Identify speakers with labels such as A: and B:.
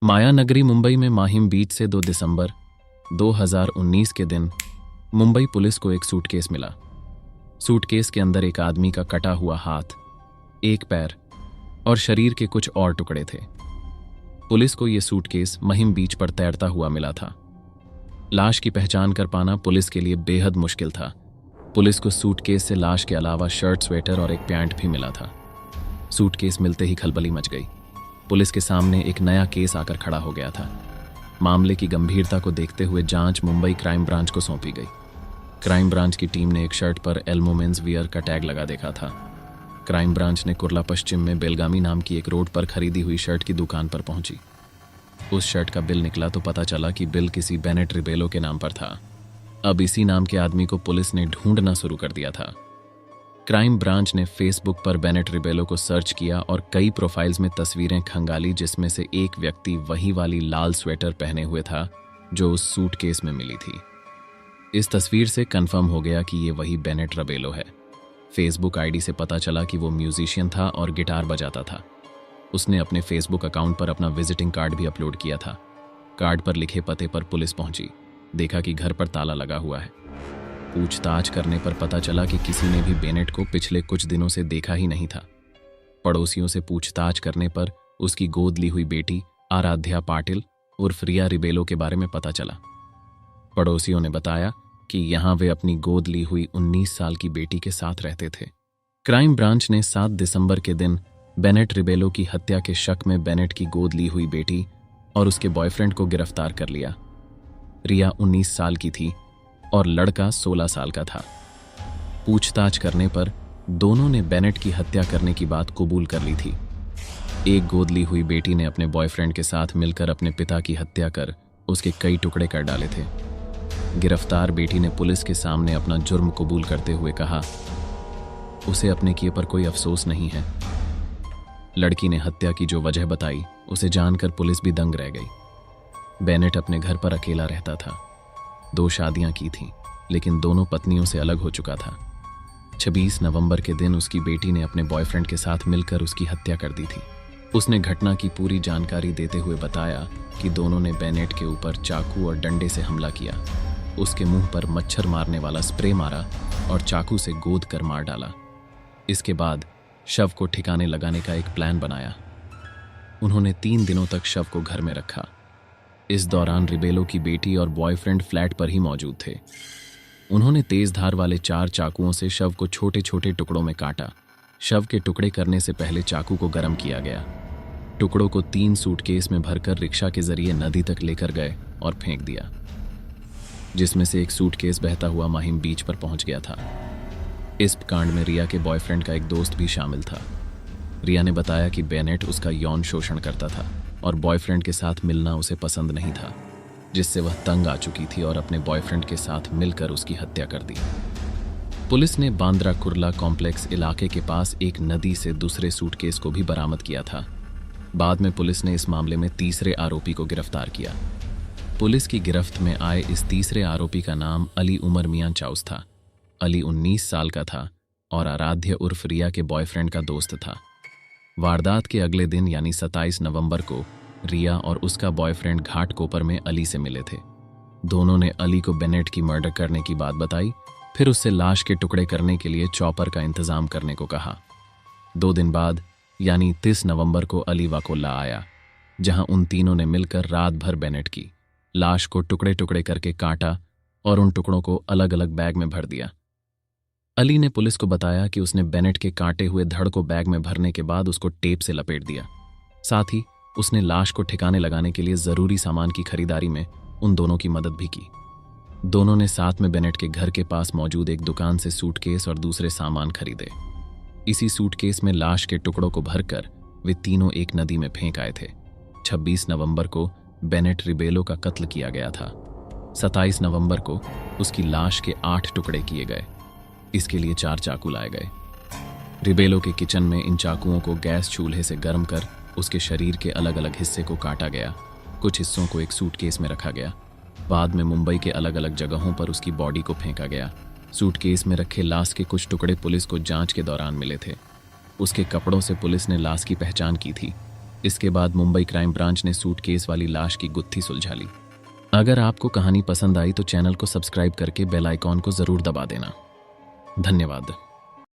A: मायानगरी मुंबई में माहिम बीच से 2 दिसंबर 2019 के दिन मुंबई पुलिस को एक सूटकेस मिला। सूटकेस के अंदर एक आदमी का कटा हुआ हाथ, एक पैर और शरीर के कुछ और टुकड़े थे। पुलिस को यह सूटकेस महिम बीच पर तैरता हुआ मिला था। लाश की पहचान कर पाना पुलिस के लिए बेहद मुश्किल था। पुलिस को सूटकेस से लाश के अलावा शर्ट, स्वेटर और एक पैंट भी मिला था। सूटकेस मिलते ही खलबली मच गई। पुलिस के सामने एक नया केस आकर खड़ा हो गया था। मामले की गंभीरता को देखते हुए जांच मुंबई क्राइम ब्रांच को सौंपी गई। क्राइम ब्रांच की टीम ने एक शर्ट पर एल्मो मेंस वियर का टैग लगा देखा था। क्राइम ब्रांच ने कुर्ला पश्चिम में बेलगामी नाम की एक रोड पर खरीदी हुई शर्ट की दुकान पर पहुंची। उस शर्ट का बिल निकला तो पता चला कि बिल किसी बेनेट रिबेलो के नाम पर था। अब इसी नाम के आदमी को पुलिस ने ढूंढना शुरू कर दिया था। क्राइम ब्रांच ने फेसबुक पर बेनेट रिबेलो को सर्च किया और कई प्रोफाइल्स में तस्वीरें खंगाली, जिसमें से एक व्यक्ति वही वाली लाल स्वेटर पहने हुए था जो उस सूटकेस में मिली थी। इस तस्वीर से कंफर्म हो गया कि ये वही बेनेट रिबेलो है। फेसबुक आईडी से पता चला कि वो म्यूजिशियन था और गिटार बजाता था। उसने अपने फेसबुक अकाउंट पर अपना विजिटिंग कार्ड भी अपलोड किया था। कार्ड पर लिखे पते पर पुलिस पहुंची। देखा कि घर पर ताला लगा हुआ है। पूछताछ करने पर पता चला कि किसी ने भी बेनेट को पिछले कुछ दिनों से देखा ही नहीं था। पड़ोसियों से पूछताछ करने पर उसकी गोद ली हुई बेटी आराध्या पाटिल उर्फ रिया रिबेलो के बारे में पता चला। पड़ोसियों ने बताया कि यहां वे अपनी गोद ली हुई 19 साल की बेटी के साथ रहते थे। क्राइम ब्रांच ने 7 दिसंबर के दिन बेनेट रिबेलो की हत्या के शक में बेनेट की गोद ली हुई बेटी और उसके बॉयफ्रेंड को गिरफ्तार कर लिया। रिया 19 साल की थी और लड़का 16 साल का था। पूछताछ करने पर दोनों ने बेनेट की हत्या करने की बात कबूल कर ली थी। एक गोद ली हुई बेटी ने अपने बॉयफ्रेंड के साथ मिलकर अपने पिता की हत्या कर उसके कई टुकड़े कर डाले थे। गिरफ्तार बेटी ने पुलिस के सामने अपना जुर्म कबूल करते हुए कहा, उसे अपने किए पर कोई अफसोस नहीं है। लड़की ने हत्या की जो वजह बताई, उसे जानकर पुलिस भी दंग रह गई। बेनेट अपने घर पर अकेला रहता था। 2 शादियां की थीं, लेकिन दोनों पत्नियों से अलग हो चुका था। 26 नवंबर के दिन उसकी बेटी ने अपने बॉयफ्रेंड के साथ मिलकर उसकी हत्या कर दी थी। उसने घटना की पूरी जानकारी देते हुए बताया कि दोनों ने बेनेट के ऊपर चाकू और डंडे से हमला किया, उसके मुंह पर मच्छर मारने वाला स्प्रे मारा और चाकू से गोद कर मार डाला। इसके बाद शव को ठिकाने लगाने का एक प्लान बनाया। उन्होंने 3 दिनों तक शव को घर में रखा। इस दौरान रिबेलो की बेटी और बॉयफ्रेंड फ्लैट पर ही मौजूद थे। उन्होंने तेज धार वाले 4 चाकुओं से शव को छोटे छोटे टुकड़ों में काटा। शव के टुकड़े करने से पहले चाकू को गर्म किया गया। टुकड़ों को 3 सूटकेस में भरकर रिक्शा के जरिए नदी तक लेकर गए और फेंक दिया, जिसमें से एक सूटकेस बहता हुआ माहिम बीच पर पहुंच गया था। इस कांड में रिया के बॉयफ्रेंड का एक दोस्त भी शामिल था। रिया ने बताया कि बेनेट उसका यौन शोषण करता था और बॉयफ्रेंड के साथ मिलना उसे पसंद नहीं था, जिससे वह तंग आ चुकी थी और अपने बॉयफ्रेंड के साथ मिलकर उसकी हत्या कर दी। पुलिस ने बांद्रा कुर्ला कॉम्प्लेक्स इलाके के पास एक नदी से दूसरे सूटकेस को भी बरामद किया था। बाद में पुलिस ने इस मामले में तीसरे आरोपी को गिरफ्तार किया। पुलिस की गिरफ्त में आए इस तीसरे आरोपी का नाम अली उमर मियां चाउस था। अली 19 साल का था और आराध्य उर्फ रिया के बॉयफ्रेंड का दोस्त था। वारदात के अगले दिन यानी 27 नवंबर को रिया और उसका बॉयफ्रेंड घाटकोपर में अली से मिले थे। दोनों ने अली को बेनेट की मर्डर करने की बात बताई, फिर उससे लाश के टुकड़े करने के लिए चॉपर का इंतजाम करने को कहा। 2 दिन बाद यानी 30 नवंबर को अली वाकोला आया, जहां उन तीनों ने मिलकर रात भर बेनेट की लाश को टुकड़े टुकड़े करके काटा और उन टुकड़ों को अलग अलग बैग में भर दिया। अली ने पुलिस को बताया कि उसने बेनेट के काटे हुए धड़ को बैग में भरने के बाद उसको टेप से लपेट दिया। साथ ही उसने लाश को ठिकाने लगाने के लिए जरूरी सामान की खरीदारी में उन दोनों की मदद भी की। दोनों ने साथ में बेनेट के घर के पास मौजूद एक दुकान से सूटकेस और दूसरे सामान खरीदे। इसी सूटकेस में लाश के टुकड़ों को भरकर वे तीनों एक नदी में फेंक आए थे। 26 नवंबर को बेनेट रिबेलो का कत्ल किया गया था। 27 नवंबर को उसकी लाश के 8 टुकड़े किए गए। इसके लिए 4 चाकू लाए गए। रिबेलो के किचन में इन चाकुओं को गैस चूल्हे से गर्म कर उसके शरीर के अलग अलग हिस्से को काटा गया। कुछ हिस्सों को एक सूटकेस में रखा गया। बाद में मुंबई के अलग अलग जगहों पर उसकी बॉडी को फेंका गया। सूटकेस में रखे लाश के कुछ टुकड़े पुलिस को जांच के दौरान मिले थे। उसके कपड़ों से पुलिस ने लाश की पहचान की थी। इसके बाद मुंबई क्राइम ब्रांच ने सूटकेस वाली लाश की गुत्थी सुलझा ली। अगर आपको कहानी पसंद आई तो चैनल को सब्सक्राइब करके बेल आइकॉन को जरूर दबा देना। धन्यवाद।